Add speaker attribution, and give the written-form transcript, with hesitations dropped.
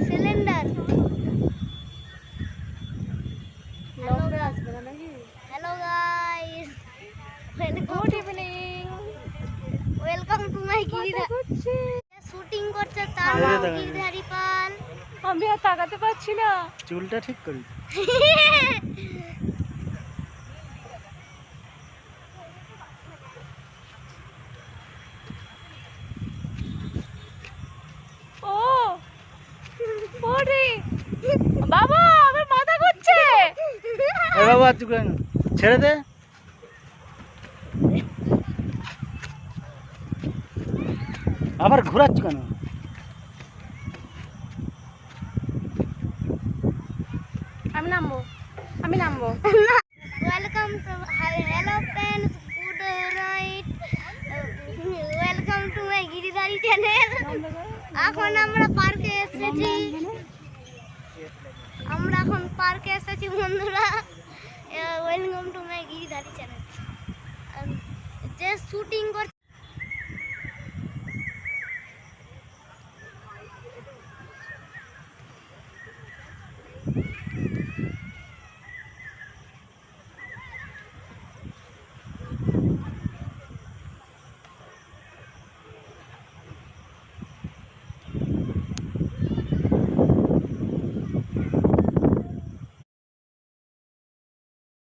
Speaker 1: Cylinder hello guys, good evening, welcome to my Giridhari. Shooting করছে তার নাম গিরিধারী পাল।
Speaker 2: আমি আর তাকাতে পারছি না,
Speaker 3: চুলটা ঠিক করি।
Speaker 2: ও ওরে বাবা, আমার মাথা ঘুরছে।
Speaker 3: এ বাবা চুল ছেড়ে দে। আবার ঘোরাচ্ছ কেন?
Speaker 2: আমি নামবো।
Speaker 1: Welcome to hello friends, good night, welcome to my Giridhari channel. এখন আমরা পার্কে এসেছি বন্ধুরা। Welcome to my Giridhari channel. যে শুটিং করছে